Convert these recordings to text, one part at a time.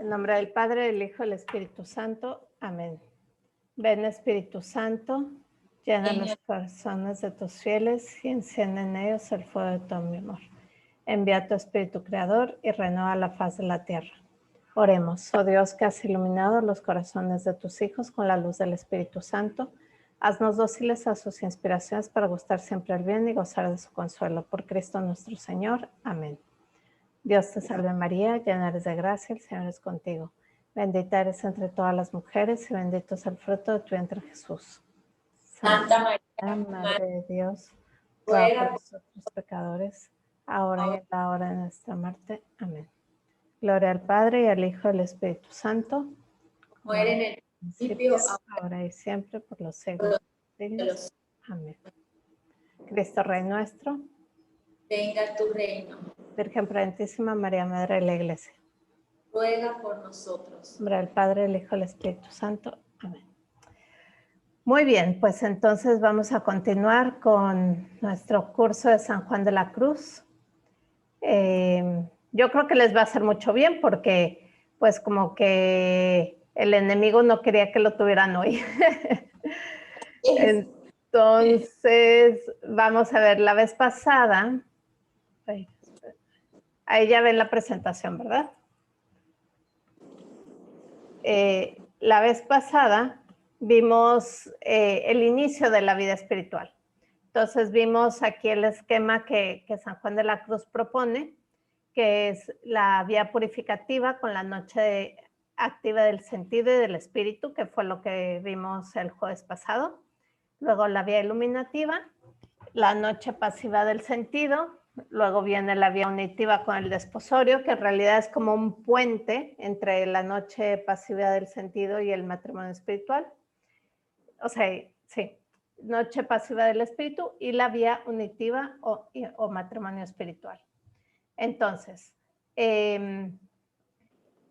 En nombre del Padre, del Hijo y del Espíritu Santo. Amén. Ven, Espíritu Santo, llena los corazones de tus fieles y enciende en ellos el fuego de tu amor. Envía tu Espíritu Creador y renueva la faz de la tierra. Oremos, oh Dios, que has iluminado los corazones de tus hijos con la luz del Espíritu Santo. Haznos dóciles a sus inspiraciones para gustar siempre el bien y gozar de su consuelo. Por Cristo nuestro Señor. Amén. Dios te salve María, llena eres de gracia, el Señor es contigo. Bendita eres entre todas las mujeres y bendito es el fruto de tu vientre Jesús. Santa María, Madre de Dios, ruega ruega por por nosotros pecadores, ahora y en la hora de nuestra muerte. Amén. Gloria al Padre y al Hijo y al Espíritu Santo. como era en el principio, ahora y siempre, por los siglos de los siglos. Amén. Cristo Rey nuestro, venga tu reino. Virgen prudentísima María, Madre de la Iglesia. Ruega por nosotros. En nombre del Padre, del Hijo y del Espíritu Santo. Amén. Muy bien, pues entonces vamos a continuar con nuestro curso de San Juan de la Cruz. Yo creo que les va a hacer mucho bien porque pues como que el enemigo no quería que lo tuvieran hoy. Entonces, vamos a ver, la vez pasada, ahí ya ven la presentación, ¿verdad? La vez pasada vimos el inicio de la vida espiritual. Entonces vimos aquí el esquema que San Juan de la Cruz propone, que es la vía purificativa con la noche activa del sentido y del espíritu, que fue lo que vimos el jueves pasado. Luego la vía iluminativa, la noche pasiva del sentido. Luego viene la vía unitiva con el desposorio, que en realidad es como un puente entre la noche pasiva del sentido y el matrimonio espiritual. O sea, sí, noche pasiva del espíritu y la vía unitiva o matrimonio espiritual. Entonces,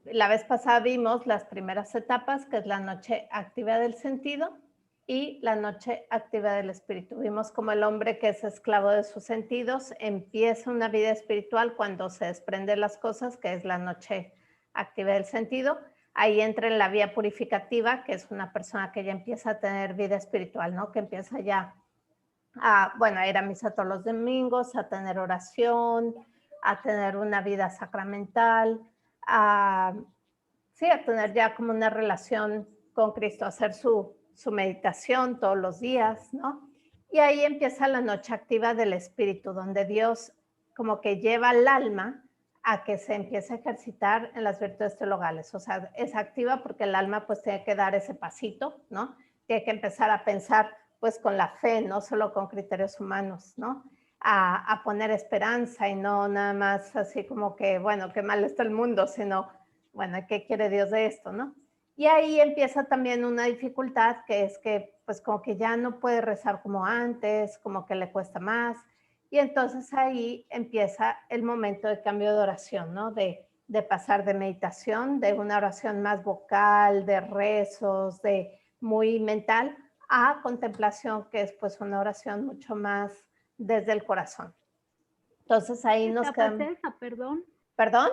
la vez pasada vimos las primeras etapas, que es la noche activa del sentido y la noche activa del espíritu. Vimos como el hombre que es esclavo de sus sentidos empieza una vida espiritual cuando se desprende las cosas, que es la noche activa del sentido. Ahí entra en la vía purificativa, que es una persona que ya empieza a tener vida espiritual, ¿no? Que empieza ya a ir a misa todos los domingos, a tener oración, a tener una vida sacramental, a tener ya como una relación con Cristo, a hacer su meditación todos los días, ¿no? Y ahí empieza la noche activa del espíritu, donde Dios como que lleva al alma a que se empiece a ejercitar en las virtudes teologales. O sea, es activa porque el alma pues tiene que dar ese pasito, ¿no? Tiene que empezar a pensar pues con la fe, no solo con criterios humanos, ¿no? A poner esperanza y no nada más así como que, bueno, qué mal está el mundo, sino, bueno, ¿qué quiere Dios de esto, no? Y ahí empieza también una dificultad, que es que pues como que ya no puede rezar como antes, como que le cuesta más. Y entonces ahí empieza el momento de cambio de oración, ¿no? De pasar de meditación, de una oración más vocal, de rezos, de muy mental, a contemplación, que es pues una oración mucho más desde el corazón. Entonces ahí nos quedamos. ¿Qué etapa es esa, perdón? ¿Perdón?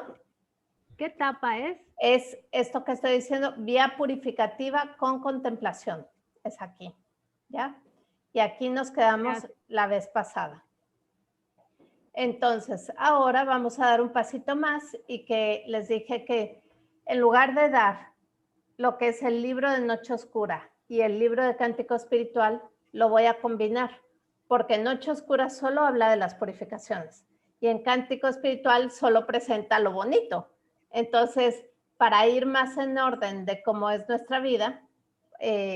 ¿Qué etapa es? Es esto que estoy diciendo, vía purificativa con contemplación. Es aquí, ¿ya? Y aquí nos quedamos la vez pasada. Entonces, ahora vamos a dar un pasito más y que les dije que en lugar de dar lo que es el libro de Noche Oscura y el libro de Cántico Espiritual, lo voy a combinar, porque Noche Oscura solo habla de las purificaciones y en Cántico Espiritual solo presenta lo bonito. Entonces, para ir más en orden de cómo es nuestra vida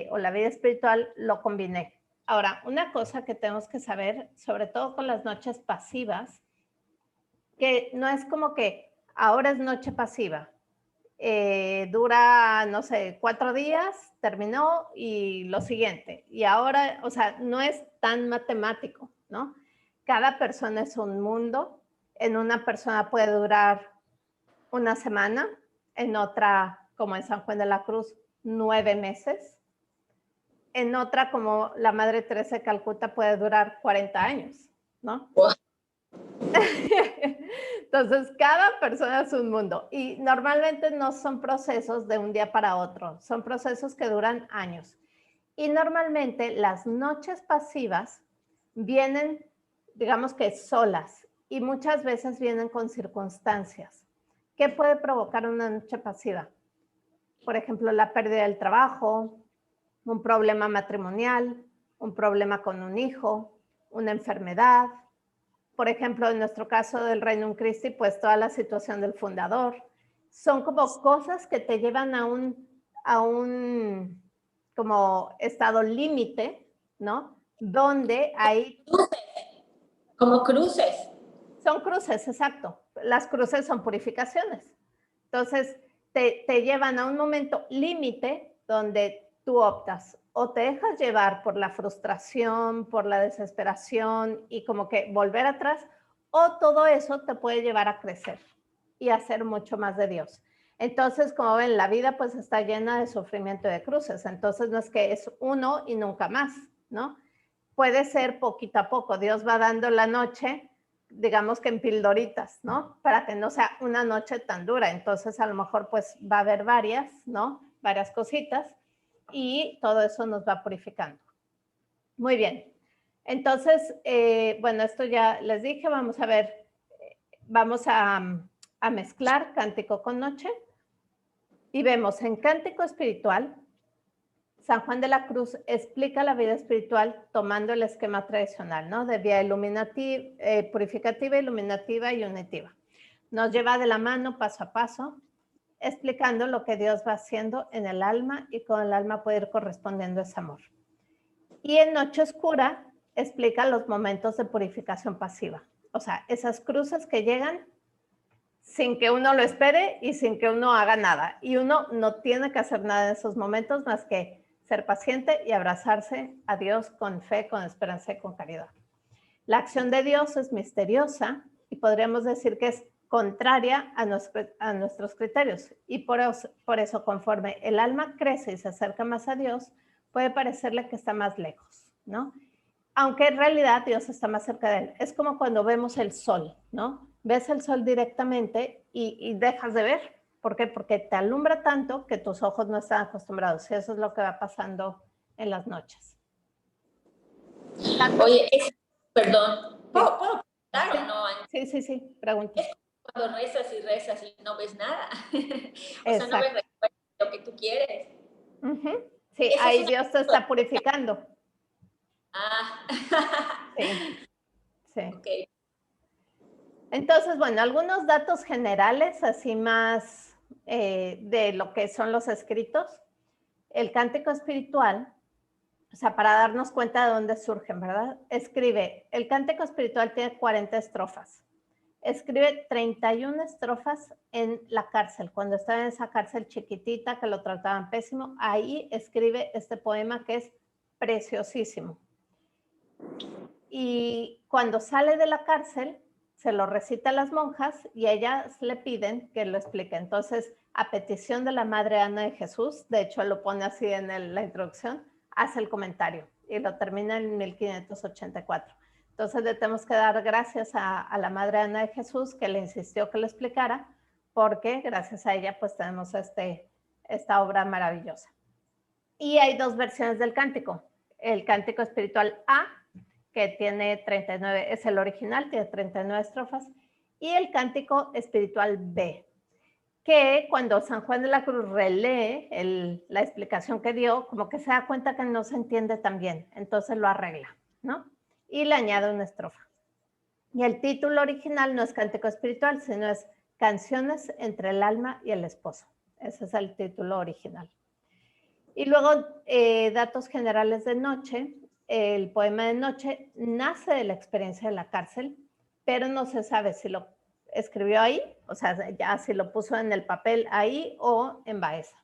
o la vida espiritual, lo combiné. Ahora, una cosa que tenemos que saber, sobre todo con las noches pasivas, que no es como que ahora es noche pasiva, dura, no sé, 4 días, terminó y lo siguiente. Y ahora, o sea, no es tan matemático, ¿no? Cada persona es un mundo. En una persona puede durar una semana, en otra, como en San Juan de la Cruz, 9 meses. En otra, como la Madre Teresa de Calcuta, puede durar 40 años, ¿no? Entonces, cada persona es un mundo y normalmente no son procesos de un día para otro, son procesos que duran años. Y normalmente las noches pasivas vienen, digamos que solas, y muchas veces vienen con circunstancias. ¿Qué puede provocar una noche pasiva? Por ejemplo, la pérdida del trabajo, un problema matrimonial, un problema con un hijo, una enfermedad. Por ejemplo, en nuestro caso del Reino Christi, pues toda la situación del fundador. Son como cosas que te llevan a un como estado límite, ¿no? Donde hay... Como cruces. Son cruces, exacto. Las cruces son purificaciones. Entonces, te llevan a un momento límite donde tú optas o te dejas llevar por la frustración, por la desesperación y como que volver atrás, o todo eso te puede llevar a crecer y a hacer mucho más de Dios. Entonces, como ven, la vida pues está llena de sufrimiento y de cruces. Entonces, no es que es uno y nunca más, ¿no? Puede ser poquito a poco. Dios va dando la noche, digamos que en pildoritas, ¿no? Para que no sea una noche tan dura. Entonces, a lo mejor pues va a haber varias, ¿no? Varias cositas y todo eso nos va purificando. Muy bien. Entonces, bueno, esto ya les dije, vamos a ver, vamos a mezclar cántico con noche y vemos en cántico espiritual, San Juan de la Cruz explica la vida espiritual tomando el esquema tradicional, ¿no? De vía purificativa, iluminativa y unitiva. Nos lleva de la mano paso a paso, explicando lo que Dios va haciendo en el alma y con el alma puede ir correspondiendo ese amor. Y en Noche Oscura explica los momentos de purificación pasiva, o sea, esas cruces que llegan sin que uno lo espere y sin que uno haga nada. Y uno no tiene que hacer nada en esos momentos más que ser paciente y abrazarse a Dios con fe, con esperanza y con caridad. La acción de Dios es misteriosa y podríamos decir que es contraria a nuestros criterios. Y por eso, conforme el alma crece y se acerca más a Dios, puede parecerle que está más lejos, ¿no? Aunque en realidad Dios está más cerca de él. Es como cuando vemos el sol, ¿no? Ves el sol directamente y dejas de ver. ¿Por qué? Porque te alumbra tanto que tus ojos no están acostumbrados. Y eso es lo que va pasando en las noches. Oye, perdón, ¿puedo preguntar o no? Sí, pregunta. Cuando rezas y rezas y no ves nada. O sea, no Exacto. ves lo que tú quieres. Sí, Esa ahí es una... Dios te está purificando. Ah. Sí. Ok. Entonces, bueno, algunos datos generales, así más de lo que son los escritos. El cántico espiritual, o sea, para darnos cuenta de dónde surgen, ¿verdad? Escribe, el cántico espiritual tiene 40 estrofas. Escribe 31 estrofas en la cárcel, cuando estaba en esa cárcel chiquitita que lo trataban pésimo, ahí escribe este poema que es preciosísimo. Y cuando sale de la cárcel, se lo recita a las monjas y ellas le piden que lo explique. Entonces, a petición de la Madre Ana de Jesús, de hecho lo pone así en la introducción, hace el comentario y lo termina en 1584. Entonces le tenemos que dar gracias a la Madre Ana de Jesús que le insistió que lo explicara, porque gracias a ella pues tenemos esta obra maravillosa. Y hay dos versiones del cántico. El cántico espiritual A, que tiene 39, es el original, tiene 39 estrofas, y el cántico espiritual B, que cuando San Juan de la Cruz relee la explicación que dio, como que se da cuenta que no se entiende tan bien, entonces lo arregla, ¿no? Y le añade una estrofa. Y el título original no es cántico espiritual, sino es Canciones entre el alma y el esposo. Ese es el título original. Y luego, datos generales de Noche. El poema de Noche nace de la experiencia de la cárcel, pero no se sabe si lo escribió ahí, o sea, ya si lo puso en el papel ahí o en Baeza.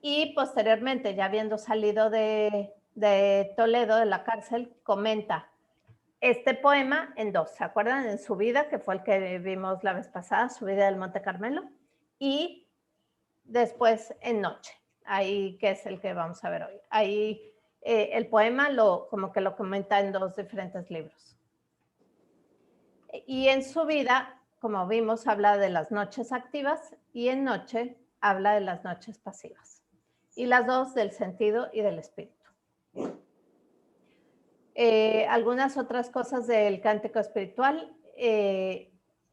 Y posteriormente, ya habiendo salido de Toledo, de la cárcel, comenta este poema en dos, ¿se acuerdan? En Su vida, que fue el que vimos la vez pasada, Su vida del Monte Carmelo, y después en Noche, ahí que es el que vamos a ver hoy. Ahí el poema como que lo comenta en dos diferentes libros. Y en su vida, como vimos, habla de las noches activas y en noche habla de las noches pasivas. Y las dos del sentido y del espíritu. Algunas otras cosas del cántico espiritual.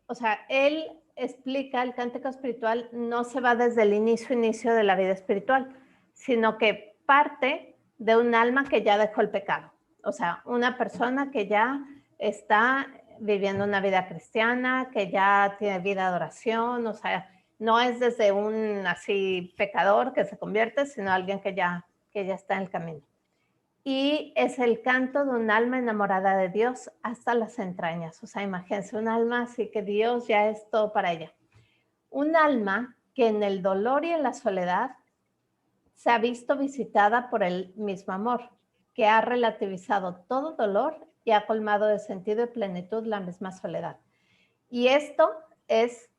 O sea, él explica, el cántico espiritual no se va desde el inicio de la vida espiritual, sino que parte de un alma que ya dejó el pecado. O sea, una persona que ya está viviendo una vida cristiana, que ya tiene vida de oración, o sea, no es desde un así pecador que se convierte, sino alguien que ya está en el camino. Y es el canto de un alma enamorada de Dios hasta las entrañas. O sea, imagínense un alma así que Dios ya es todo para ella. Un alma que en el dolor y en la soledad se ha visto visitada por el mismo amor, que ha relativizado todo dolor y ha colmado de sentido y plenitud la misma soledad. Y esto es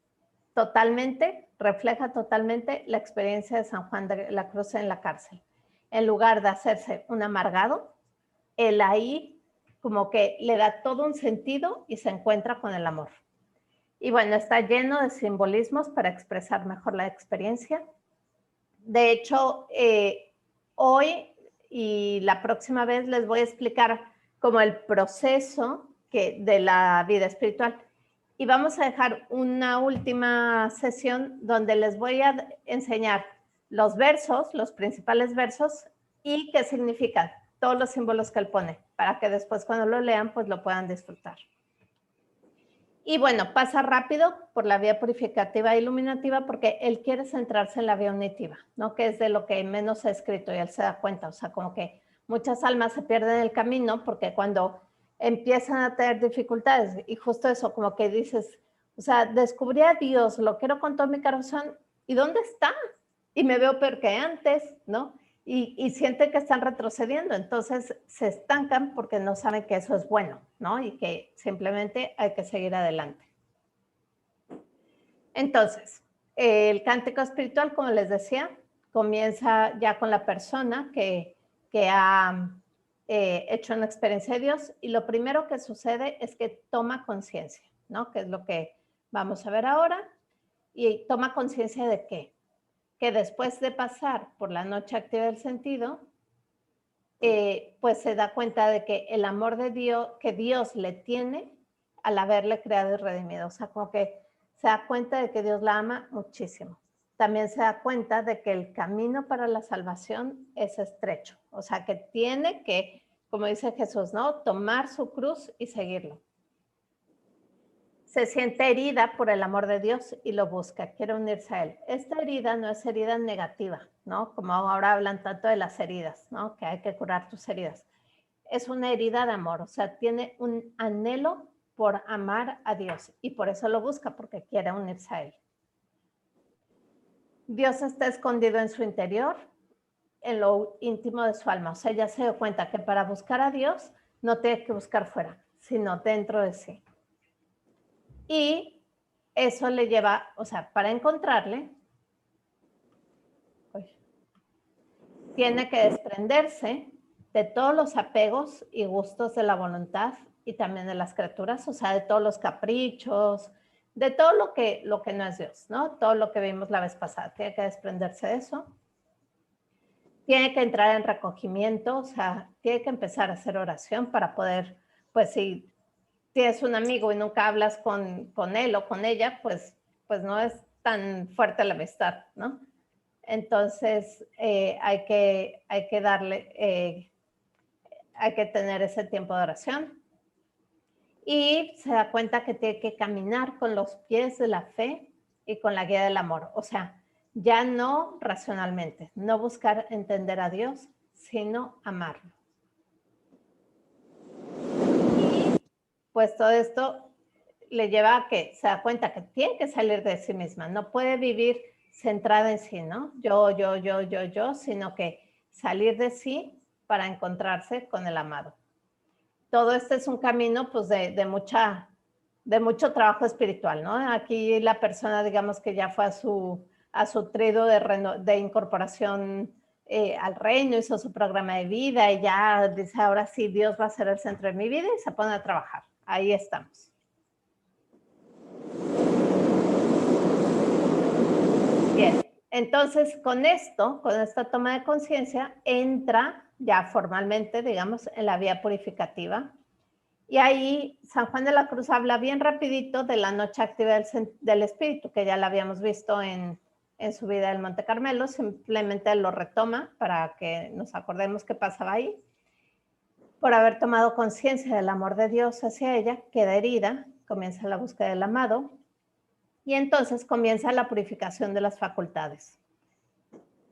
totalmente, refleja totalmente la experiencia de San Juan de la Cruz en la cárcel. En lugar de hacerse un amargado, él ahí como que le da todo un sentido y se encuentra con el amor. Y bueno, está lleno de simbolismos para expresar mejor la experiencia. De hecho, hoy y la próxima vez les voy a explicar como el proceso de la vida espiritual. Y vamos a dejar una última sesión donde les voy a enseñar los versos, los principales versos y qué significan todos los símbolos que él pone, para que después cuando lo lean, pues lo puedan disfrutar. Y bueno, pasa rápido por la vía purificativa e iluminativa porque él quiere centrarse en la vía unitiva, ¿no? Que es de lo que menos se ha escrito y él se da cuenta. O sea, como que muchas almas se pierden en el camino porque cuando empiezan a tener dificultades y justo eso, como que dices, o sea, descubrí a Dios, lo quiero con todo mi corazón, ¿y dónde está? Y me veo peor que antes, ¿no? Y sienten que están retrocediendo, entonces se estancan porque no saben que eso es bueno, ¿no? Y que simplemente hay que seguir adelante. Entonces, el cántico espiritual, como les decía, comienza ya con la persona que ha hecho una experiencia de Dios y lo primero que sucede es que toma conciencia, ¿no? Que es lo que vamos a ver ahora. ¿Y toma conciencia de qué? Que después de pasar por la noche activa del sentido, pues se da cuenta de que el amor de Dios, que Dios le tiene al haberle creado y redimido. O sea, como que se da cuenta de que Dios la ama muchísimo. También se da cuenta de que el camino para la salvación es estrecho. O sea, que tiene que, como dice Jesús, ¿no? Tomar su cruz y seguirlo. Se siente herida por el amor de Dios y lo busca, quiere unirse a él. Esta herida no es herida negativa, ¿no? Como ahora hablan tanto de las heridas, ¿no? Que hay que curar tus heridas. Es una herida de amor, o sea, tiene un anhelo por amar a Dios y por eso lo busca, porque quiere unirse a él. Dios está escondido en su interior, en lo íntimo de su alma. O sea, ya se dio cuenta que para buscar a Dios no tiene que buscar fuera, sino dentro de sí. Y eso le lleva, o sea, para encontrarle, tiene que desprenderse de todos los apegos y gustos de la voluntad y también de las criaturas, o sea, de todos los caprichos, de todo lo que no es Dios, ¿no? Todo lo que vimos la vez pasada, tiene que desprenderse de eso. Tiene que entrar en recogimiento, o sea, tiene que empezar a hacer oración para poder, pues si tienes un amigo y nunca hablas con él o con ella, pues no es tan fuerte la amistad, ¿no? Entonces hay que darle, hay que tener ese tiempo de oración. Y se da cuenta que tiene que caminar con los pies de la fe y con la guía del amor. O sea, ya no racionalmente, no buscar entender a Dios, sino amarlo. Y pues todo esto le lleva a que se da cuenta que tiene que salir de sí misma, no puede vivir centrada en sí, ¿no? Yo, sino que salir de sí para encontrarse con el amado. Todo este es un camino pues de mucho trabajo espiritual, ¿no? Aquí la persona, digamos que ya fue a su trido de incorporación al reino, hizo su programa de vida y ya dice, ahora sí, Dios va a ser el centro de mi vida y se pone a trabajar. Ahí estamos. Entonces, con esto, con esta toma de conciencia, entra ya formalmente, digamos, en la vía purificativa. Y ahí San Juan de la Cruz habla bien rapidito de la noche activa del espíritu, que ya la habíamos visto en su vida del Monte Carmelo, simplemente lo retoma para que nos acordemos qué pasaba ahí. Por haber tomado conciencia del amor de Dios hacia ella, queda herida, comienza la búsqueda del amado, y entonces comienza la purificación de las facultades.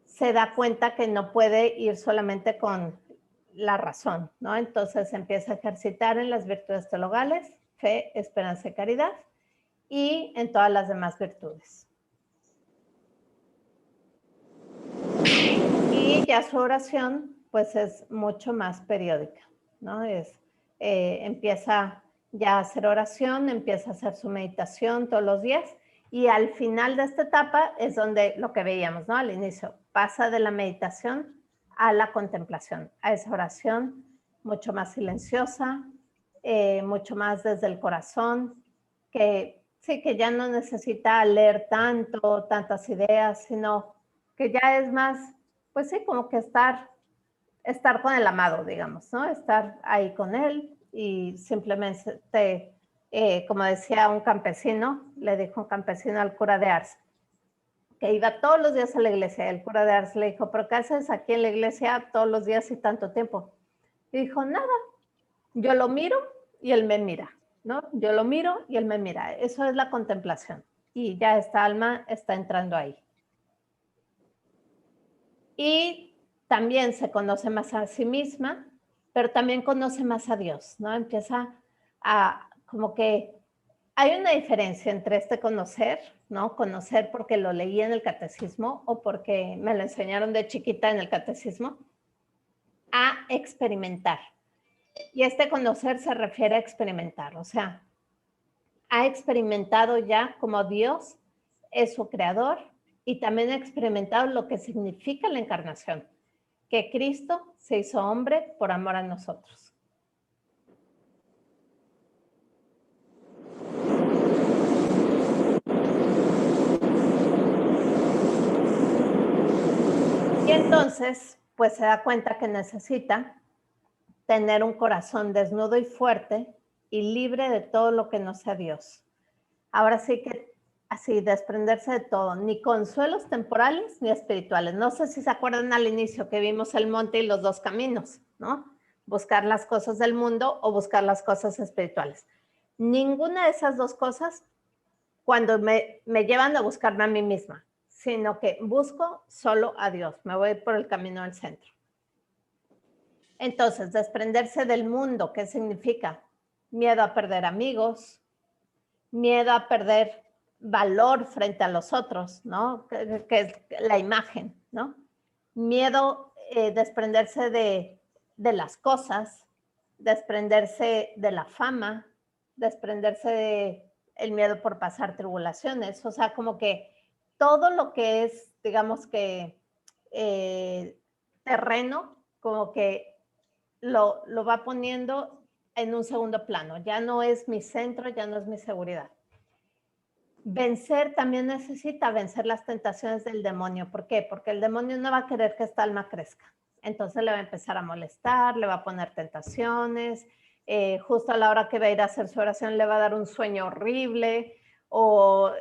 Se da cuenta que no puede ir solamente con la razón, ¿no? Entonces empieza a ejercitar en las virtudes teologales, fe, esperanza y caridad, y en todas las demás virtudes. Y ya su oración, pues es mucho más periódica, ¿no? Empieza ya a hacer oración, empieza a hacer su meditación todos los días, y al final de esta etapa es donde lo que veíamos, ¿no? Al inicio, pasa de la meditación a la contemplación, a esa oración mucho más silenciosa, mucho más desde el corazón, que sí, que ya no necesita leer tantas ideas, sino que ya es más, pues sí, como que estar con el amado, digamos, ¿no? Estar ahí con él y simplemente, como decía un campesino, le dijo un campesino al cura de Ars, que iba todos los días a la iglesia. El cura de Ars le dijo, ¿pero qué haces aquí en la iglesia todos los días y tanto tiempo? Y dijo, nada, yo lo miro y él me mira, ¿no? Yo lo miro y él me mira. Eso es la contemplación. Y ya esta alma está entrando ahí. Y también se conoce más a sí misma, pero también conoce más a Dios, ¿no? Empieza a, como que hay una diferencia entre este conocer, ¿no? Conocer porque lo leí en el catecismo o porque me lo enseñaron de chiquita en el catecismo, a experimentar. Y este conocer se refiere a experimentar, o sea, ha experimentado ya como Dios es su creador y también ha experimentado lo que significa la encarnación, que Cristo se hizo hombre por amor a nosotros. Y entonces, pues se da cuenta que necesita tener un corazón desnudo y fuerte y libre de todo lo que no sea Dios. Ahora sí que así, desprenderse de todo, ni consuelos temporales ni espirituales. No sé si se acuerdan al inicio que vimos el monte y los dos caminos, ¿no? Buscar las cosas del mundo o buscar las cosas espirituales. Ninguna de esas dos cosas cuando me llevan a buscarme a mí misma, sino que busco solo a Dios, me voy por el camino del centro. Entonces, desprenderse del mundo, ¿qué significa? Miedo a perder amigos, miedo a perder valor frente a los otros, ¿no? Que es la imagen, ¿no? Miedo, desprenderse de las cosas, desprenderse de la fama, desprenderse de el miedo por pasar tribulaciones, o sea, como que todo lo que es, digamos que terreno, como que lo va poniendo en un segundo plano, ya no es mi centro, ya no es mi seguridad. Vencer también necesita vencer las tentaciones del demonio. ¿Por qué? Porque el demonio no va a querer que esta alma crezca. Entonces le va a empezar a molestar, le va a poner tentaciones, justo a la hora que va a ir a hacer su oración le va a dar un sueño horrible, o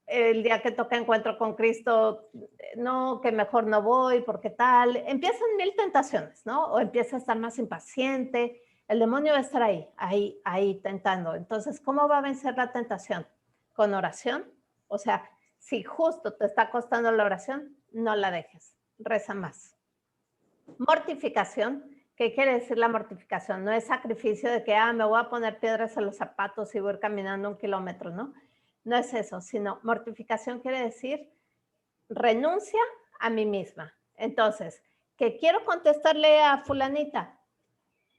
el día que toca encuentro con Cristo, no, que mejor no voy, porque tal. Empiezan mil tentaciones, ¿no? O empieza a estar más impaciente. El demonio va a estar ahí tentando. Entonces, ¿cómo va a vencer la tentación? Con oración. O sea, si justo te está costando la oración, no la dejes. Reza más. Mortificación. ¿Qué quiere decir la mortificación? No es sacrificio de que, me voy a poner piedras en los zapatos y voy a ir caminando 1 kilómetro, ¿no? No es eso, sino mortificación quiere decir renuncia a mí misma. Entonces, ¿qué quiero contestarle a fulanita?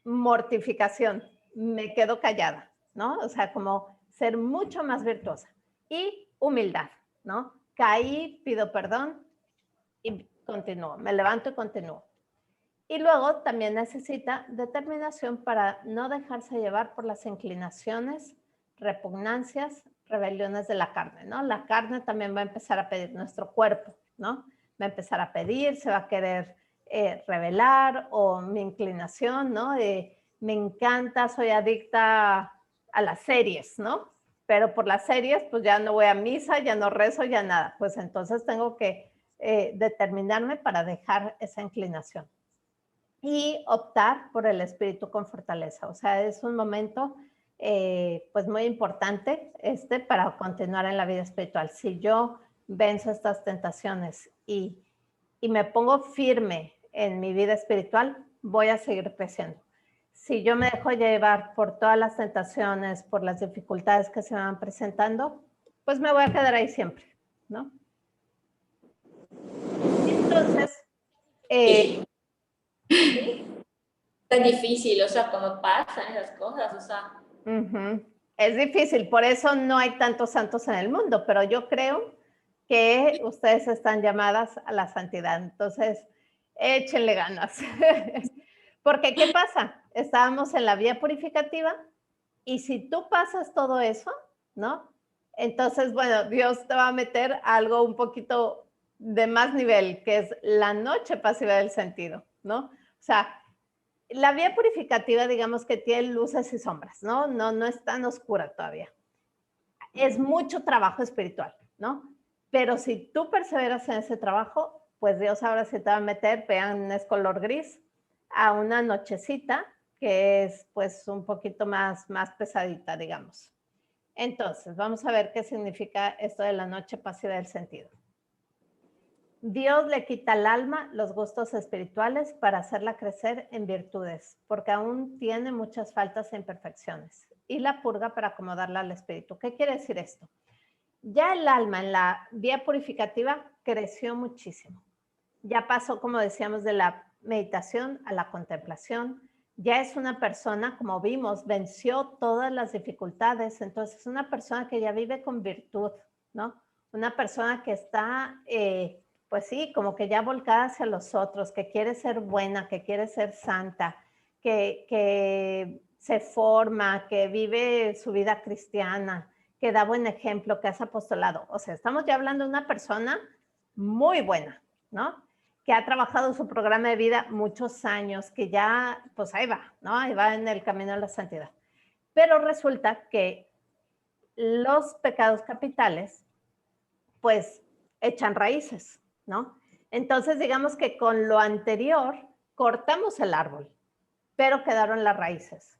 Mortificación, me quedo callada, ¿no? O sea, como ser mucho más virtuosa. Y humildad, ¿no? Caí, pido perdón y continúo, me levanto y continúo. Y luego también necesita determinación para no dejarse llevar por las inclinaciones, repugnancias, rebeliones de la carne, ¿no? La carne también va a empezar a pedir, nuestro cuerpo, ¿no? Va a empezar a pedir, se va a querer revelar, o mi inclinación, ¿no? Me encanta, soy adicta a las series, ¿no? Pero por las series, pues ya no voy a misa, ya no rezo, ya nada. Pues entonces tengo que determinarme para dejar esa inclinación y optar por el espíritu con fortaleza. O sea, es un momento pues muy importante para continuar en la vida espiritual. Si yo venzo estas tentaciones y me pongo firme en mi vida espiritual, voy a seguir creciendo. Si yo me dejo llevar por todas las tentaciones, por las dificultades que se me van presentando, pues me voy a quedar ahí siempre, ¿no? Entonces, ¿sí? Tan difícil, o sea, cómo pasan esas cosas, o sea. Es difícil, por eso no hay tantos santos en el mundo, pero yo creo que ustedes están llamadas a la santidad, entonces échenle ganas. Porque, ¿qué pasa? Estábamos en la vía purificativa y si tú pasas todo eso, ¿no? Entonces, bueno, Dios te va a meter algo un poquito de más nivel, que es la noche pasiva del sentido, ¿no? O sea, la vía purificativa, digamos que tiene luces y sombras, ¿no? No es tan oscura todavía. Es mucho trabajo espiritual, ¿no? Pero si tú perseveras en ese trabajo, pues Dios ahora sí te va a meter, vean, es color gris, a una nochecita que es pues un poquito más pesadita, digamos. Entonces, vamos a ver qué significa esto de la noche pasiva del sentido. Dios le quita al alma los gustos espirituales para hacerla crecer en virtudes, porque aún tiene muchas faltas e imperfecciones, y la purga para acomodarla al espíritu. ¿Qué quiere decir esto? Ya el alma en la vía purificativa creció muchísimo. Ya pasó, como decíamos, de la meditación a la contemplación. Ya es una persona, como vimos, venció todas las dificultades. Entonces, es una persona que ya vive con virtud, ¿no? Una persona que está, pues sí, como que ya volcada hacia los otros, que quiere ser buena, que quiere ser santa, que se forma, que vive su vida cristiana, que da buen ejemplo, que hace apostolado. O sea, estamos ya hablando de una persona muy buena, ¿no? Que ha trabajado su programa de vida muchos años, que ya, pues ahí va, ¿no? Ahí va en el camino de la santidad. Pero resulta que los pecados capitales, pues, echan raíces, ¿no? Entonces, digamos que con lo anterior cortamos el árbol, pero quedaron las raíces.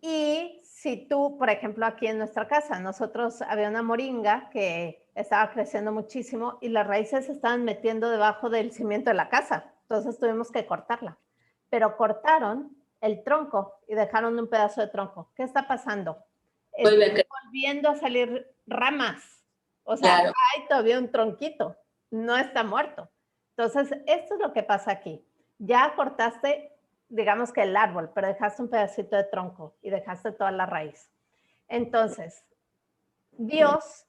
Y si tú, por ejemplo, aquí en nuestra casa, nosotros había una moringa que estaba creciendo muchísimo y las raíces se estaban metiendo debajo del cimiento de la casa. Entonces tuvimos que cortarla. Pero cortaron el tronco y dejaron un pedazo de tronco. ¿Qué está pasando? Están volviendo a salir ramas. O sea, claro, hay todavía un tronquito, no está muerto. Entonces, esto es lo que pasa aquí. Ya cortaste, digamos que el árbol, pero dejaste un pedacito de tronco y dejaste toda la raíz. Entonces, Dios,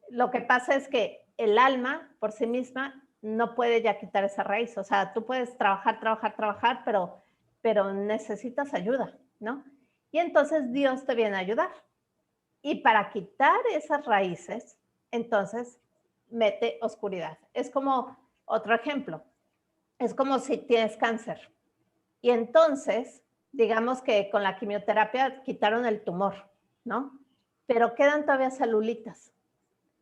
lo que pasa es que el alma por sí misma no puede ya quitar esa raíz. O sea, tú puedes trabajar, pero necesitas ayuda, ¿no? Y entonces Dios te viene a ayudar. Y para quitar esas raíces, entonces mete oscuridad. Es como otro ejemplo. Es como si tienes cáncer. Y entonces, digamos que con la quimioterapia quitaron el tumor, ¿no? Pero quedan todavía celulitas.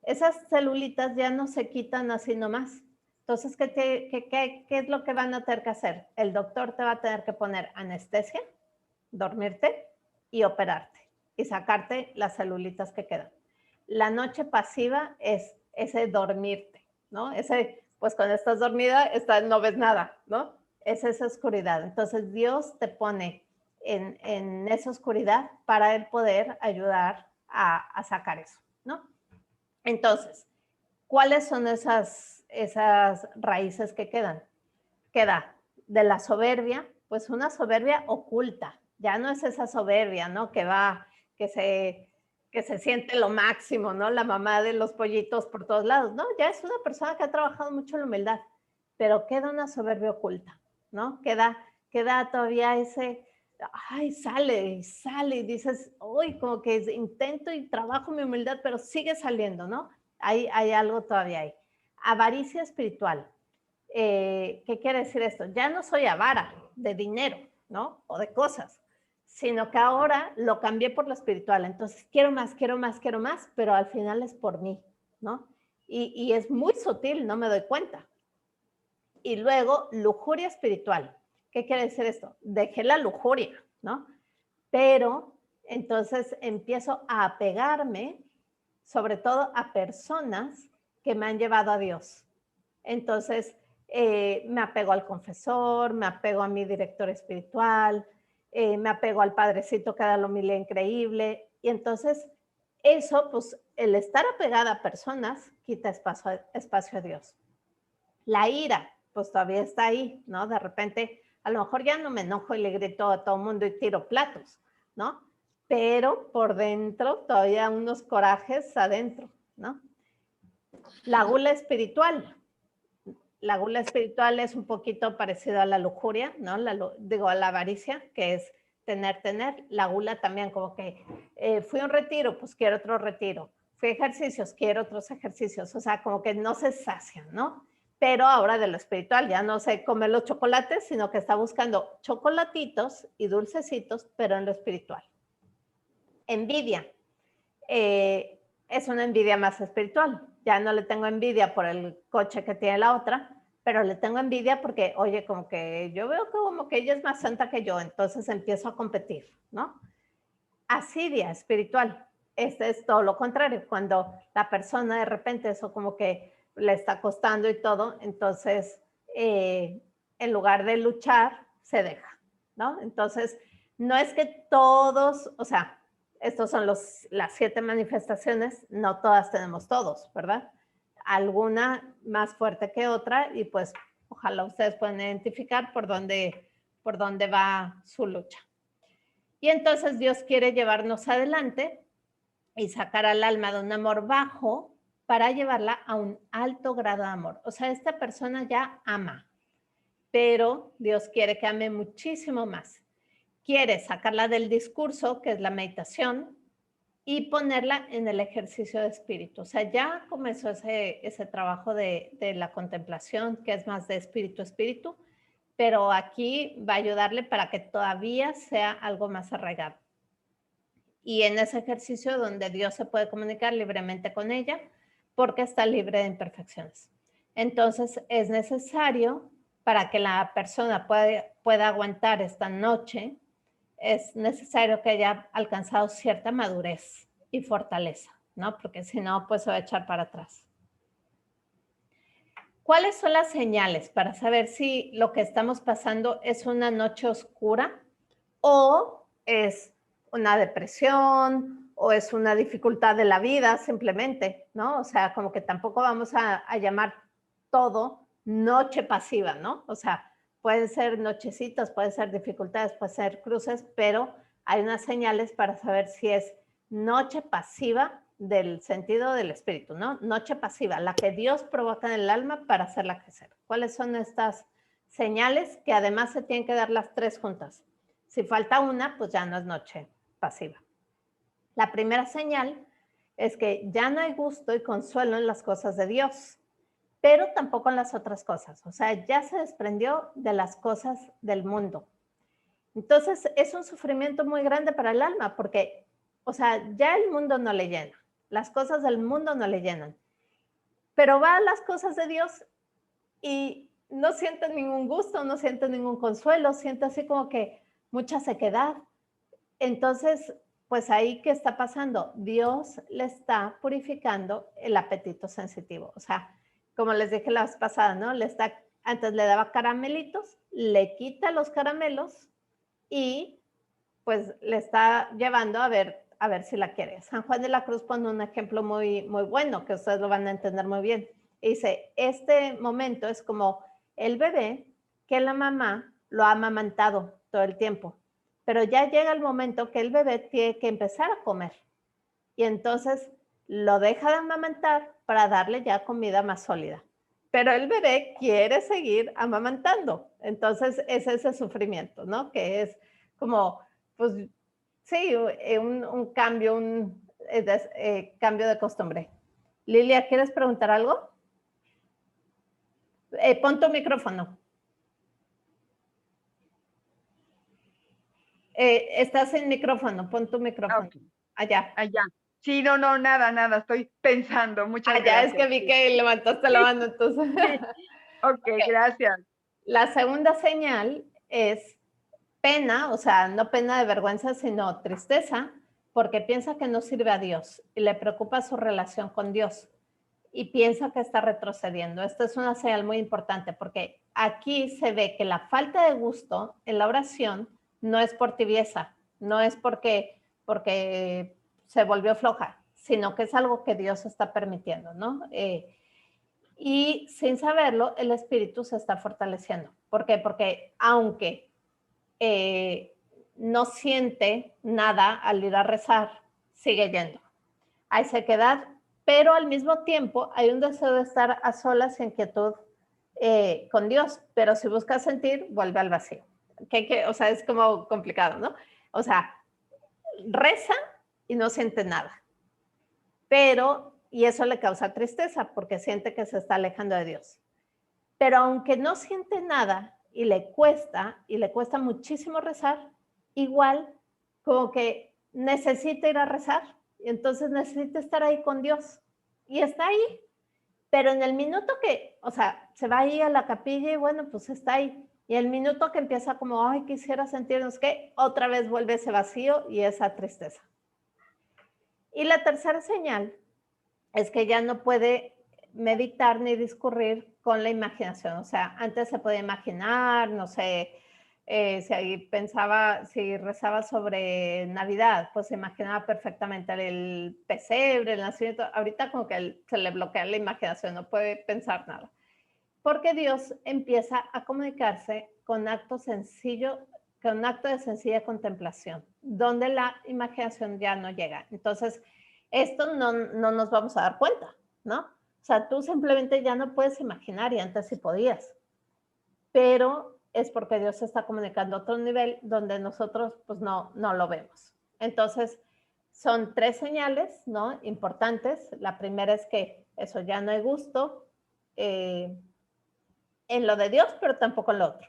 Esas celulitas ya no se quitan así nomás. Entonces, ¿qué es lo que van a tener que hacer? El doctor te va a tener que poner anestesia, dormirte y operarte y sacarte las celulitas que quedan. La noche pasiva es ese dormirte, ¿no? Ese, pues cuando estás dormida, no ves nada, ¿no? Es esa oscuridad. Entonces Dios te pone en esa oscuridad para él poder ayudar a sacar eso, ¿no? Entonces, ¿cuáles son esas raíces que quedan? Queda de la soberbia, pues una soberbia oculta. Ya no es esa soberbia, ¿no? Que se siente lo máximo, ¿no? La mamá de los pollitos por todos lados, ¿no? Ya es una persona que ha trabajado mucho la humildad, pero queda una soberbia oculta, ¿no? Queda todavía ese, ay, sale y sale y dices, uy, como que intento y trabajo mi humildad, pero sigue saliendo, ¿no? Hay algo todavía ahí. Avaricia espiritual. ¿Qué quiere decir esto? Ya no soy avara de dinero, ¿no? O de cosas, sino que ahora lo cambié por lo espiritual. Entonces, quiero más, quiero más, quiero más, pero al final es por mí, ¿no? Y es muy sutil, no me doy cuenta. Y luego, lujuria espiritual. ¿Qué quiere decir esto? Dejé la lujuria, ¿no? Pero entonces empiezo a apegarme, sobre todo a personas que me han llevado a Dios. Entonces, me apego al confesor, me apego a mi director espiritual, me apego al padrecito que da la homilía increíble. Y entonces, eso, pues, el estar apegada a personas quita espacio a Dios. La ira, pues todavía está ahí, ¿no? De repente, a lo mejor ya no me enojo y le grito a todo el mundo y tiro platos, ¿no? Pero por dentro todavía unos corajes adentro, ¿no? La gula espiritual. La gula espiritual es un poquito parecido a la lujuria, ¿no? A la avaricia, que es tener. La gula también, como que fui a un retiro, pues quiero otro retiro. Fui a ejercicios, quiero otros ejercicios. O sea, como que no se sacian, ¿no? Pero ahora de lo espiritual, ya no se come los chocolates, sino que está buscando chocolatitos y dulcecitos, pero en lo espiritual. Envidia. Es una envidia más espiritual. Ya no le tengo envidia por el coche que tiene la otra, pero le tengo envidia porque, oye, como que yo veo como que ella es más santa que yo, entonces empiezo a competir, ¿no? Asidia espiritual. Este es todo lo contrario. Cuando la persona de repente eso como que le está costando y todo, entonces en lugar de luchar, se deja, ¿no? Entonces, no es que todos, o sea, estos son las 7 manifestaciones, no todas tenemos todos, ¿verdad? Alguna más fuerte que otra y pues ojalá ustedes puedan identificar por dónde va su lucha. Y entonces Dios quiere llevarnos adelante y sacar al alma de un amor bajo para llevarla a un alto grado de amor. O sea, esta persona ya ama, pero Dios quiere que ame muchísimo más. Quiere sacarla del discurso, que es la meditación, y ponerla en el ejercicio de espíritu. O sea, ya comenzó ese trabajo de la contemplación, que es más de espíritu a espíritu, pero aquí va a ayudarle para que todavía sea algo más arraigado. Y en ese ejercicio donde Dios se puede comunicar libremente con ella, porque está libre de imperfecciones. Entonces, es necesario para que la persona pueda aguantar esta noche, es necesario que haya alcanzado cierta madurez y fortaleza, ¿no? Porque si no, pues se va a echar para atrás. ¿Cuáles son las señales para saber si lo que estamos pasando es una noche oscura o es una depresión o es una dificultad de la vida simplemente, ¿no? O sea, como que tampoco vamos a llamar todo noche pasiva, ¿no? O sea, pueden ser nochecitas, pueden ser dificultades, pueden ser cruces, pero hay unas señales para saber si es noche pasiva del sentido del espíritu, ¿no? Noche pasiva, la que Dios provoca en el alma para hacerla crecer. ¿Cuáles son estas señales? Que además se tienen que dar las 3 juntas. Si falta una, pues ya no es noche pasiva. La primera señal es que ya no hay gusto y consuelo en las cosas de Dios, pero tampoco en las otras cosas. O sea, ya se desprendió de las cosas del mundo. Entonces, es un sufrimiento muy grande para el alma porque, o sea, ya el mundo no le llena. Las cosas del mundo no le llenan. Pero va a las cosas de Dios y no siente ningún gusto, no siente ningún consuelo, siente así como que mucha sequedad. Entonces, pues ahí, ¿qué está pasando? Dios le está purificando el apetito sensitivo. O sea, como les dije la vez pasada, ¿no? Antes le daba caramelitos, le quita los caramelos y pues le está llevando a ver si la quiere. San Juan de la Cruz pone un ejemplo muy, muy bueno, que ustedes lo van a entender muy bien. Y dice, este momento es como el bebé que la mamá lo ha amamantado todo el tiempo, pero ya llega el momento que el bebé tiene que empezar a comer. Y entonces lo deja de amamantar para darle ya comida más sólida. Pero el bebé quiere seguir amamantando. Entonces es ese sufrimiento, ¿no? Que es como, pues sí, un cambio, cambio de costumbre. Lilia, ¿quieres preguntar algo? Pon tu micrófono. Estás en micrófono, pon tu micrófono. Ok, Allá. allá. Sí, no, nada, estoy pensando. Muchas Allá, es que gracias. vi que levantaste la mano, entonces. Sí, ok, gracias. La segunda señal es pena, o sea, no pena de vergüenza, sino tristeza, porque piensa que no sirve a Dios y le preocupa su relación con Dios y piensa que está retrocediendo. Esta es una señal muy importante porque aquí se ve que la falta de gusto en la oración no es por tibieza, no es porque se volvió floja, sino que es algo que Dios está permitiendo, ¿no? Y sin saberlo, el espíritu se está fortaleciendo. ¿Por qué? Porque aunque no siente nada al ir a rezar, sigue yendo. Hay sequedad, pero al mismo tiempo hay un deseo de estar a solas en quietud con Dios, pero si busca sentir, vuelve al vacío. O sea, es como complicado, ¿no? O sea, reza y no siente nada, pero, y eso le causa tristeza porque siente que se está alejando de Dios. Pero aunque no siente nada y le cuesta muchísimo rezar, igual como que necesita ir a rezar, y entonces necesita estar ahí con Dios. Y está ahí, pero en el minuto que, o sea, se va ahí a la capilla y bueno, pues está ahí. Y el minuto que empieza como, ay, quisiera sentirnos que otra vez vuelve ese vacío y esa tristeza. Y la tercera señal es que ya no puede meditar ni discurrir con la imaginación. O sea, antes se podía imaginar, no sé, si rezaba sobre Navidad, pues se imaginaba perfectamente el pesebre, el nacimiento. Ahorita como que se le bloquea la imaginación, no puede pensar nada. Porque Dios empieza a comunicarse con acto sencillo, con un acto de sencilla contemplación, donde la imaginación ya no llega. Entonces, esto no nos vamos a dar cuenta, ¿no? O sea, tú simplemente ya no puedes imaginar y antes sí podías, pero es porque Dios se está comunicando a otro nivel donde nosotros pues no lo vemos. Entonces, son tres señales, ¿no? Importantes. La primera es que eso ya no hay gusto en lo de Dios, pero tampoco en lo otro.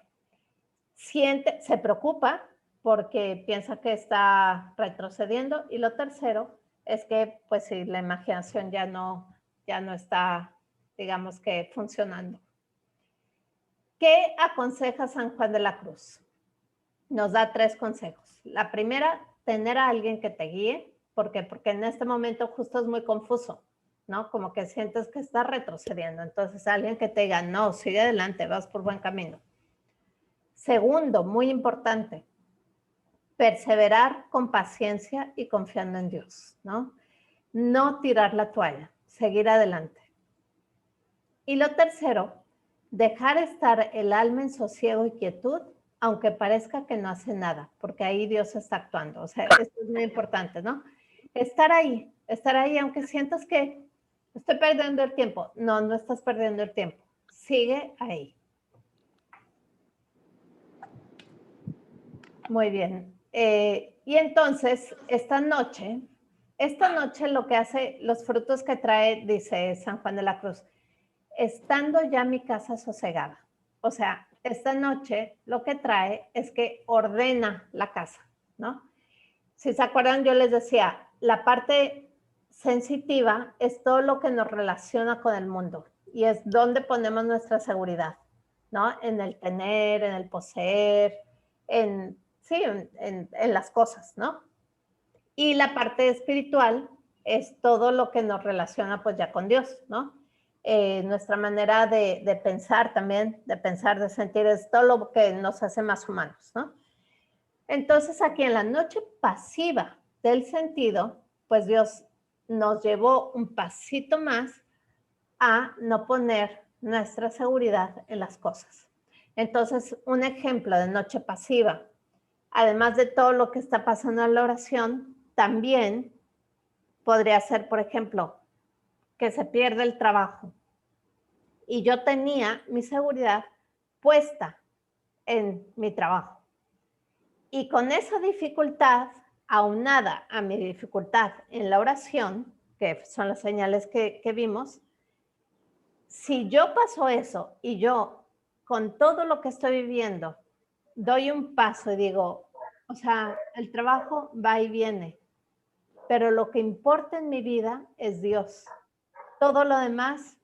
Se preocupa porque piensa que está retrocediendo. Y lo tercero es que, pues si la imaginación ya no está, digamos que funcionando. ¿Qué aconseja San Juan de la Cruz? Nos da tres consejos. La primera, tener a alguien que te guíe. ¿Por qué? Porque en este momento justo es muy confuso, ¿no? Como que sientes que estás retrocediendo. Entonces, alguien que te diga, no, sigue adelante, vas por buen camino. Segundo, muy importante, perseverar con paciencia y confiando en Dios, ¿no? No tirar la toalla, seguir adelante. Y lo tercero, dejar estar el alma en sosiego y quietud, aunque parezca que no hace nada, porque ahí Dios está actuando. O sea, esto es muy importante, ¿no? Estar ahí, aunque sientas que estoy perdiendo el tiempo. No, no estás perdiendo el tiempo. Sigue ahí. Muy bien. Y entonces, esta noche lo que hace, los frutos que trae, dice San Juan de la Cruz, estando ya mi casa sosegada. O sea, esta noche lo que trae es que ordena la casa, ¿no? Si se acuerdan, yo les decía, la parte sensitiva es todo lo que nos relaciona con el mundo y es donde ponemos nuestra seguridad, ¿no? En el tener, en el poseer, en las cosas, ¿no? Y la parte espiritual es todo lo que nos relaciona pues ya con Dios, ¿no? Nuestra manera de pensar también, de pensar, de sentir, es todo lo que nos hace más humanos, ¿no? Entonces aquí en la noche pasiva del sentido, pues Dios nos llevó un pasito más a no poner nuestra seguridad en las cosas. Entonces, un ejemplo de noche pasiva, además de todo lo que está pasando en la oración, también podría ser, por ejemplo, que se pierde el trabajo y yo tenía mi seguridad puesta en mi trabajo. Y con esa dificultad, aunada a mi dificultad en la oración, que son las señales que vimos, si yo paso eso y yo con todo lo que estoy viviendo doy un paso y digo, o sea, el trabajo va y viene, pero lo que importa en mi vida es Dios. Todo lo demás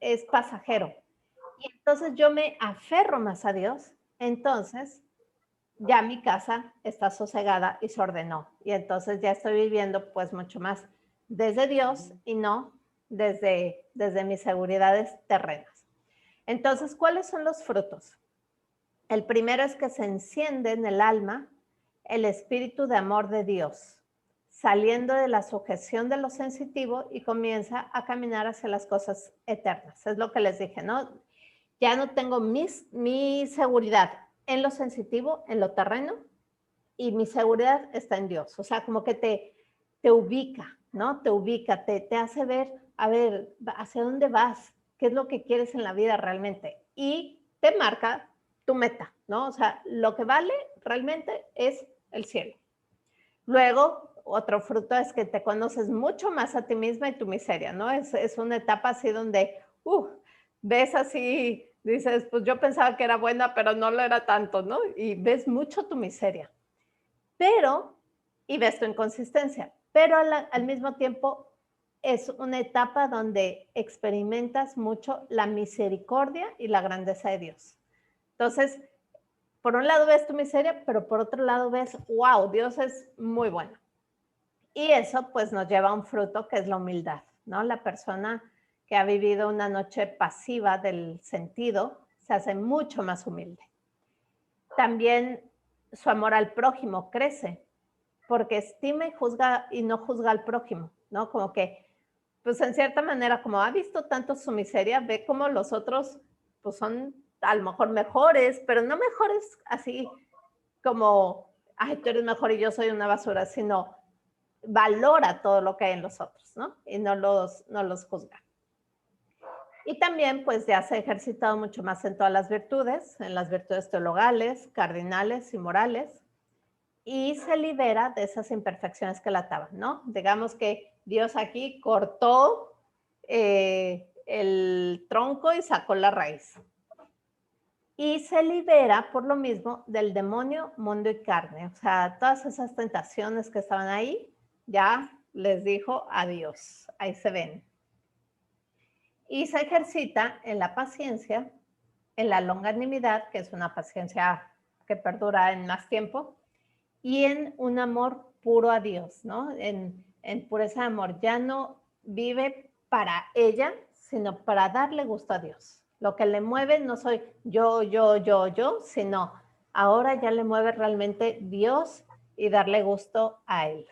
es pasajero. Y entonces yo me aferro más a Dios, entonces ya mi casa está sosegada y se ordenó. Y entonces ya estoy viviendo pues mucho más desde Dios y no desde mis seguridades terrenas. Entonces, ¿cuáles son los frutos? El primero es que se enciende en el alma el espíritu de amor de Dios, saliendo de la sujeción de lo sensitivo y comienza a caminar hacia las cosas eternas. Es lo que les dije, ¿no? Ya no tengo mi seguridad en lo sensitivo, en lo terreno, y mi seguridad está en Dios. O sea, como que te ubica, ¿no? Te ubica, te hace ver, a ver, ¿hacia dónde vas? ¿Qué es lo que quieres en la vida realmente? Y te marca tu meta, ¿no? O sea, lo que vale realmente es el cielo. Luego, otro fruto es que te conoces mucho más a ti misma y tu miseria, ¿no? Es una etapa así donde, ves así, dices, pues yo pensaba que era buena, pero no lo era tanto, ¿no? Y ves mucho tu miseria. Pero, y ves tu inconsistencia, pero al mismo tiempo es una etapa donde experimentas mucho la misericordia y la grandeza de Dios. Entonces, por un lado ves tu miseria, pero por otro lado ves, wow, Dios es muy bueno. Y eso pues nos lleva a un fruto que es la humildad, ¿no? La persona que ha vivido una noche pasiva del sentido se hace mucho más humilde. También su amor al prójimo crece, porque estima y juzga y no juzga al prójimo, ¿no? Como que, pues en cierta manera, como ha visto tanto su miseria, ve como los otros, pues son a lo mejor mejores, pero no mejores así como, ay, tú eres mejor y yo soy una basura, sino valora todo lo que hay en los otros, ¿no? Y no los juzga. Y también, pues ya se ha ejercitado mucho más en todas las virtudes, en las virtudes teologales, cardinales y morales, y se libera de esas imperfecciones que la ataban, ¿no? Digamos que Dios aquí cortó el tronco y sacó la raíz. Y se libera por lo mismo del demonio, mundo y carne. O sea, todas esas tentaciones que estaban ahí, ya les dijo adiós. Ahí se ven. Y se ejercita en la paciencia, en la longanimidad, que es una paciencia que perdura en más tiempo, y en un amor puro a Dios, ¿no? En pureza de amor. Ya no vive para ella, sino para darle gusto a Dios. Lo que le mueve no soy yo, sino ahora ya le mueve realmente Dios y darle gusto a Él.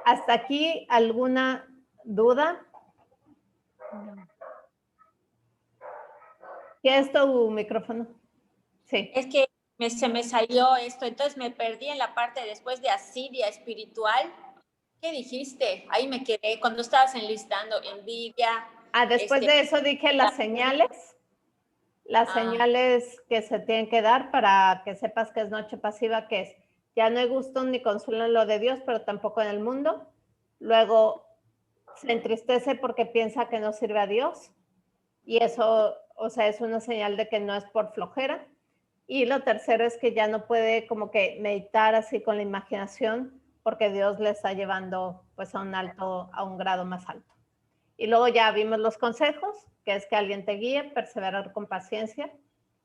¿Hasta aquí alguna duda? ¿Qué es tu micrófono? Sí. Es que se me salió esto, entonces me perdí en la parte después de asidia espiritual. ¿Qué dijiste? Ahí me quedé cuando estabas enlistando envidia. Después de eso dije las señales que se tienen que dar para que sepas que es noche pasiva, que es, ya no hay gusto ni consuelo en lo de Dios, pero tampoco en el mundo. Luego se entristece porque piensa que no sirve a Dios. Y eso, o sea, es una señal de que no es por flojera. Y lo tercero es que ya no puede como que meditar así con la imaginación porque Dios le está llevando pues a un grado más alto. Y luego ya vimos los consejos, que es que alguien te guíe, perseverar con paciencia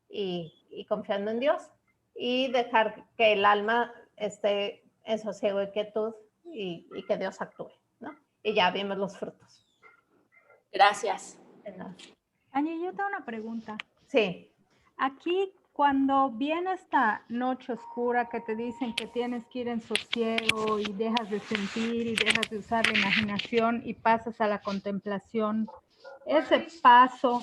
y confiando en Dios y dejar que el alma esté en sosiego y quietud y que Dios actúe, ¿no? Y ya vimos los frutos. Gracias. Angie, yo tengo una pregunta. Sí. Aquí, cuando viene esta noche oscura que te dicen que tienes que ir en sosiego y dejas de sentir y dejas de usar la imaginación y pasas a la contemplación, ese paso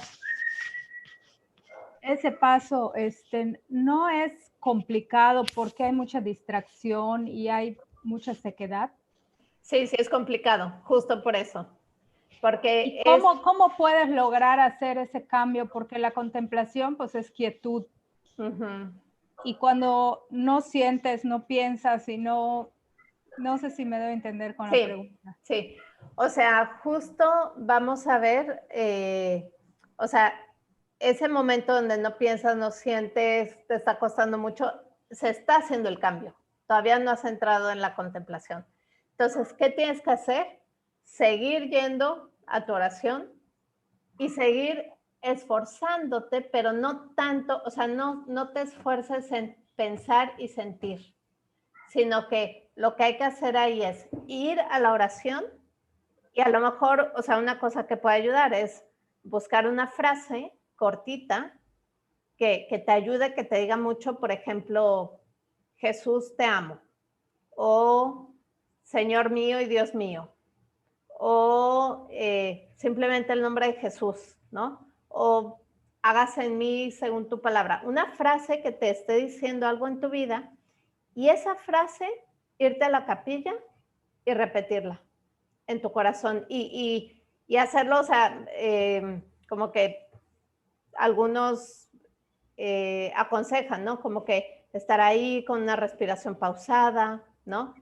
no es complicado porque hay mucha distracción y hay mucha sequedad. Sí, es complicado, justo por eso. Porque ¿Cómo puedes lograr hacer ese cambio? Porque la contemplación, pues, es quietud. y cuando no sientes, no piensas y no sé si me debo entender con la pregunta. Sí, o sea, justo vamos a ver, o sea, ese momento donde no piensas, no sientes, te está costando mucho, se está haciendo el cambio. Todavía no has entrado en la contemplación. Entonces, ¿qué tienes que hacer? Seguir yendo a tu oración y seguir esforzándote, pero no tanto, o sea, no te esfuerces en pensar y sentir, sino que lo que hay que hacer ahí es ir a la oración y a lo mejor, o sea, una cosa que puede ayudar es buscar una frase cortita que te ayude, que te diga mucho, por ejemplo, Jesús te amo, o Señor mío y Dios mío, o simplemente el nombre de Jesús, ¿no? O hágase en mí según tu palabra. Una frase que te esté diciendo algo en tu vida y esa frase, irte a la capilla y repetirla en tu corazón y hacerlo, o sea, como que algunos aconsejan, ¿no? Como que estar ahí con una respiración pausada, ¿no?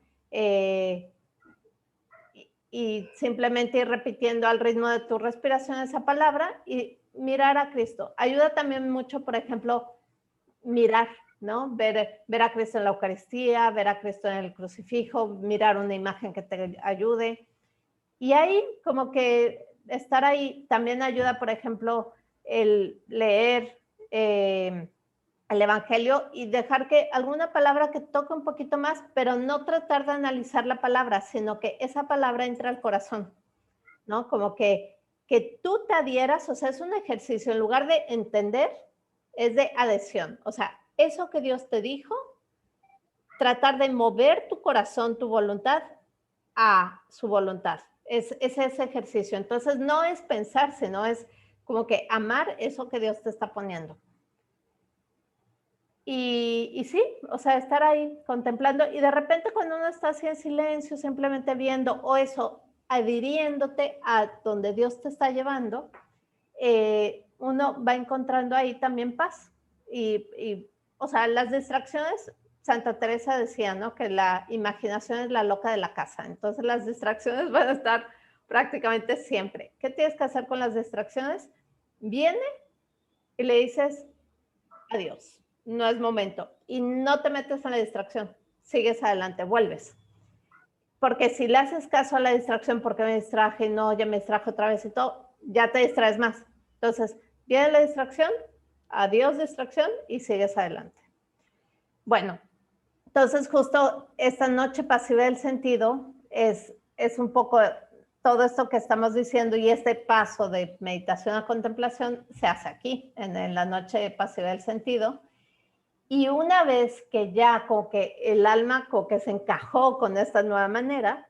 Y simplemente ir repitiendo al ritmo de tu respiración esa palabra y mirar a Cristo. Ayuda también mucho, por ejemplo, mirar, ¿no? Ver a Cristo en la Eucaristía, ver a Cristo en el crucifijo, mirar una imagen que te ayude. Y ahí, como que estar ahí también ayuda, por ejemplo, el leer el Evangelio y dejar que alguna palabra que toque un poquito más, pero no tratar de analizar la palabra, sino que esa palabra entre al corazón, ¿no? Como que tú te adhieras, o sea, es un ejercicio, en lugar de entender, es de adhesión. O sea, eso que Dios te dijo, tratar de mover tu corazón, tu voluntad a su voluntad. Es ese ejercicio. Entonces, no es pensar, sino es como que amar eso que Dios te está poniendo. Y sí, o sea, estar ahí contemplando y de repente cuando uno está así en silencio, simplemente viendo o eso, adhiriéndote a donde Dios te está llevando, uno va encontrando ahí también paz. O sea, las distracciones, Santa Teresa decía, ¿no? Que la imaginación es la loca de la casa. Entonces las distracciones van a estar prácticamente siempre. ¿Qué tienes que hacer con las distracciones? Viene y le dices adiós, no es momento. Y no te metes en la distracción, sigues adelante, vuelves. Porque si le haces caso a la distracción, porque me distraje, no, ya me distraje otra vez y todo, ya te distraes más. Entonces, viene la distracción, adiós distracción y sigues adelante. Bueno, entonces justo esta noche pasiva del sentido es un poco todo esto que estamos diciendo y este paso de meditación a contemplación se hace aquí, en la noche pasiva del sentido. Y una vez que ya como que el alma como que se encajó con esta nueva manera,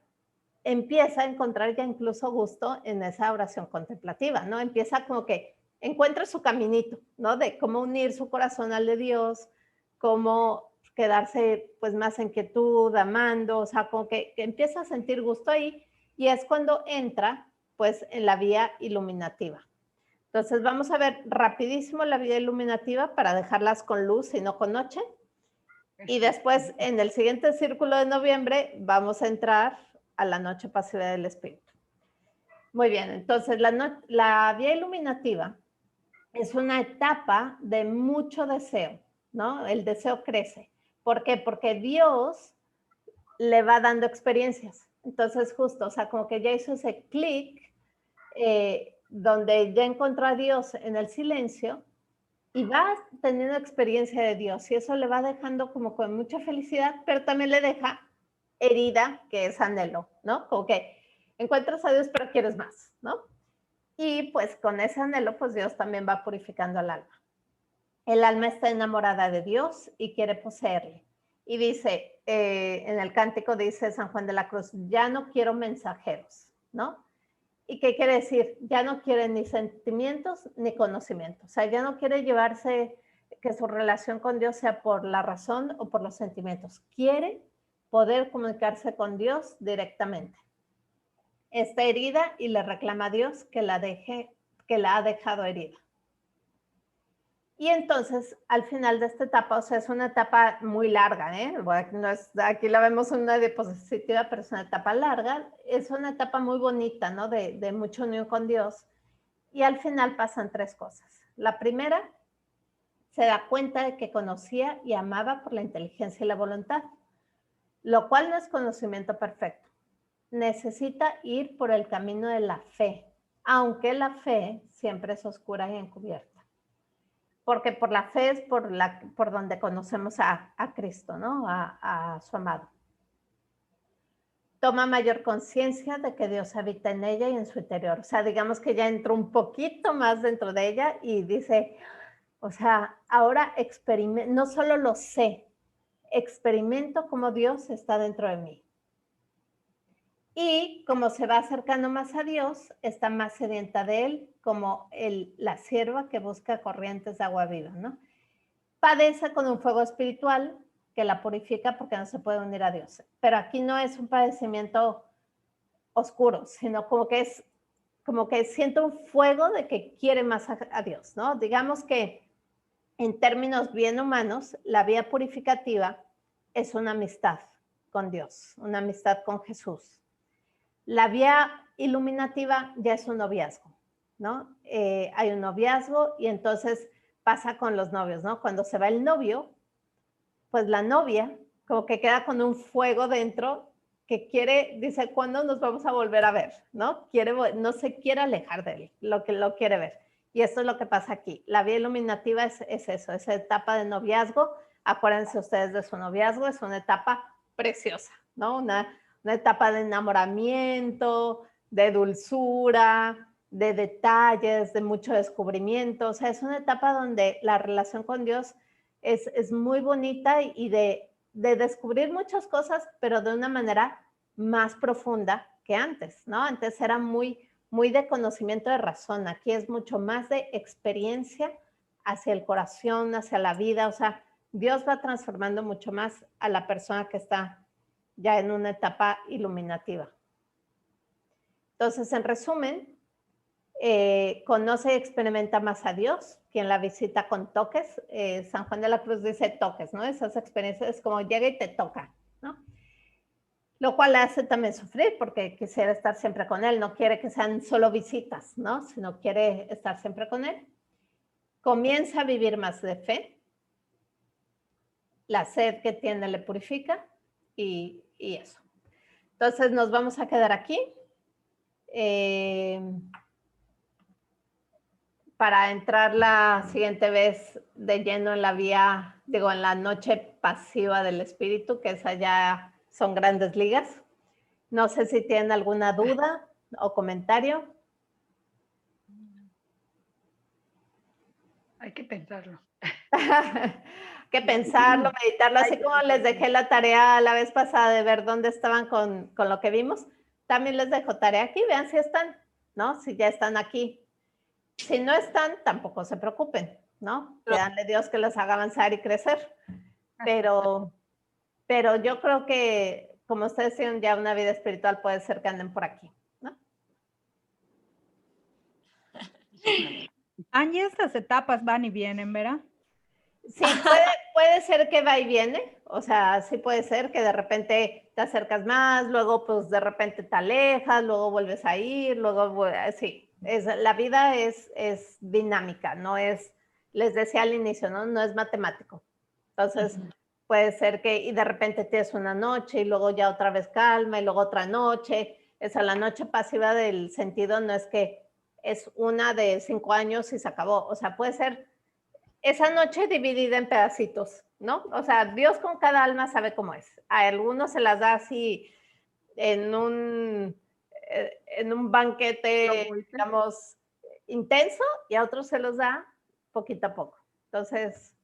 empieza a encontrar ya incluso gusto en esa oración contemplativa, ¿no? Empieza como que encuentra su caminito, ¿no? De cómo unir su corazón al de Dios, cómo quedarse pues más en quietud, amando, o sea, como que empieza a sentir gusto ahí y es cuando entra pues en la vía iluminativa. Entonces vamos a ver rapidísimo la vía iluminativa para dejarlas con luz y no con noche. Y después en el siguiente círculo de noviembre vamos a entrar a la noche pasiva del espíritu. Muy bien, entonces la vía iluminativa es una etapa de mucho deseo, ¿no? El deseo crece. ¿Por qué? Porque Dios le va dando experiencias. Entonces justo, o sea, como que ya hizo ese clic donde ya encontró a Dios en el silencio y va teniendo experiencia de Dios y eso le va dejando como con mucha felicidad, pero también le deja herida, que es anhelo, ¿no? Como que encuentras a Dios pero quieres más, ¿no? Y pues con ese anhelo, pues Dios también va purificando al alma. El alma está enamorada de Dios y quiere poseerle. Y dice, en el cántico dice San Juan de la Cruz, ya no quiero mensajeros, ¿no? ¿Y qué quiere decir? Ya no quiere ni sentimientos ni conocimientos. O sea, ya no quiere llevarse que su relación con Dios sea por la razón o por los sentimientos. Quiere poder comunicarse con Dios directamente. Está herida y le reclama a Dios que la ha dejado herida. Y entonces, al final de esta etapa, o sea, es una etapa muy larga, ¿eh? Bueno, no es, aquí la vemos en una diapositiva, pero es una etapa larga. Es una etapa muy bonita, ¿no? De mucha unión con Dios. Y al final pasan 3 cosas. La primera, se da cuenta de que conocía y amaba por la inteligencia y la voluntad, lo cual no es conocimiento perfecto. Necesita ir por el camino de la fe, aunque la fe siempre es oscura y encubierta. Porque por la fe es por donde conocemos a Cristo, ¿no? A su amado. Toma mayor conciencia de que Dios habita en ella y en su interior. O sea, digamos que ya entró un poquito más dentro de ella y dice, o sea, ahora no solo lo sé, experimento cómo Dios está dentro de mí. Y como se va acercando más a Dios, está más sedienta de Él, como la sierva que busca corrientes de agua viva, ¿no? Padece con un fuego espiritual que la purifica porque no se puede unir a Dios. Pero aquí no es un padecimiento oscuro, sino como que siente un fuego de que quiere más a Dios, ¿no? Digamos que en términos bien humanos, la vía purificativa es una amistad con Dios, una amistad con Jesús. La vía iluminativa ya es un noviazgo, ¿no? Hay un noviazgo y entonces pasa con los novios, ¿no? Cuando se va el novio, pues la novia como que queda con un fuego dentro que dice, ¿cuándo nos vamos a volver a ver? ¿No? No se quiere alejar de él, lo quiere ver. Y esto es lo que pasa aquí. La vía iluminativa es eso, esa etapa de noviazgo. Acuérdense ustedes de su noviazgo, es una etapa preciosa, ¿no? Una etapa de enamoramiento, de dulzura, de detalles, de mucho descubrimiento. O sea, es una etapa donde la relación con Dios es muy bonita y de descubrir muchas cosas, pero de una manera más profunda que antes, ¿no? Antes era muy de conocimiento de razón. Aquí es mucho más de experiencia hacia el corazón, hacia la vida. O sea, Dios va transformando mucho más a la persona que está ya en una etapa iluminativa. Entonces, en resumen, conoce y experimenta más a Dios, quien la visita con toques. San Juan de la Cruz dice toques, ¿no? Esas experiencias es como llega y te toca, ¿no? Lo cual le hace también sufrir porque quisiera estar siempre con él, no quiere que sean solo visitas, ¿no? Sino quiere estar siempre con él. Comienza a vivir más de fe. La sed que tiene le purifica y eso. Entonces nos vamos a quedar aquí. Para entrar la siguiente vez de lleno en la vía, digo, en la noche pasiva del espíritu, que esa ya son grandes ligas. No sé si tienen alguna duda o comentario. Hay que pensarlo. Que pensarlo, meditarlo, así como les dejé la tarea la vez pasada de ver dónde estaban con lo que vimos, también les dejo tarea aquí, vean si están, ¿no? Si ya están aquí. Si no están, tampoco se preocupen, ¿no? Pídanle a Dios que los haga avanzar y crecer. Pero yo creo que, como ustedes tienen ya una vida espiritual, puede ser que anden por aquí, ¿no? Angie, estas etapas van y vienen, ¿verdad? Sí, puede ser que va y viene, o sea, sí puede ser que de repente te acercas más, luego pues de repente te alejas, luego vuelves a ir, luego, sí, la vida es dinámica, no es, les decía al inicio, no es matemático. Entonces, puede ser que y de repente tienes una noche y luego ya otra vez calma y luego otra noche. Esa la noche pasiva del sentido no es que es una de 5 años y se acabó, o sea, puede ser esa noche dividida en pedacitos, ¿no? O sea, Dios con cada alma sabe cómo es. A algunos se las da así en un banquete, digamos, intenso y a otros se los da poquito a poco. Entonces,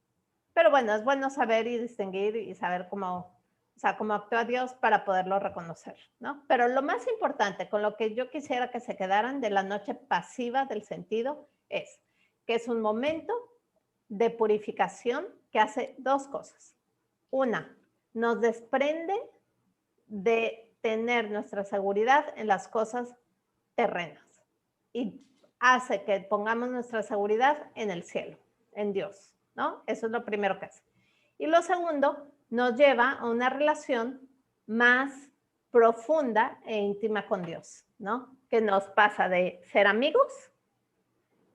pero bueno, es bueno saber y distinguir y saber cómo, o sea, cómo actúa Dios para poderlo reconocer, ¿no? Pero lo más importante, con lo que yo quisiera que se quedaran de la noche pasiva del sentido, es que es un momento de purificación que hace 2 cosas. Una, nos desprende de tener nuestra seguridad en las cosas terrenas y hace que pongamos nuestra seguridad en el cielo. en Dios, ¿no? Eso es lo primero que hace. Y lo segundo, nos lleva a una relación más profunda e íntima con Dios, ¿no? Que nos pasa de ser amigos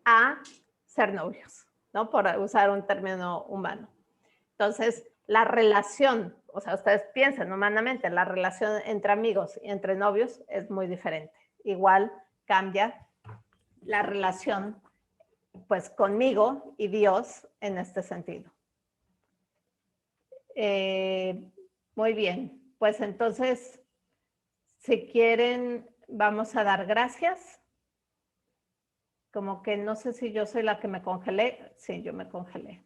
a ser novios, ¿no? Por usar un término humano. Entonces, la relación, o sea, ustedes piensen humanamente, la relación entre amigos y entre novios es muy diferente. Igual cambia la relación, pues, conmigo y Dios en este sentido. Muy bien, pues entonces, si quieren, vamos a dar gracias. Como que no sé si yo soy la que me congelé. Sí, yo me congelé.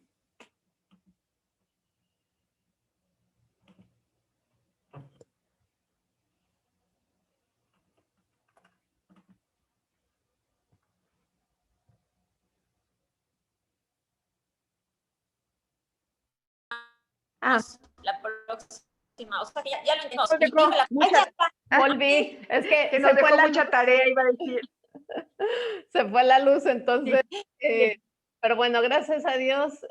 La próxima, o sea, que ya lo entendimos. Nos dejó mucha, Volví, es que nos se fue dejó la mucha luz. tarea, iba a decir. Se fue la luz, entonces, Sí. pero bueno, gracias a Dios.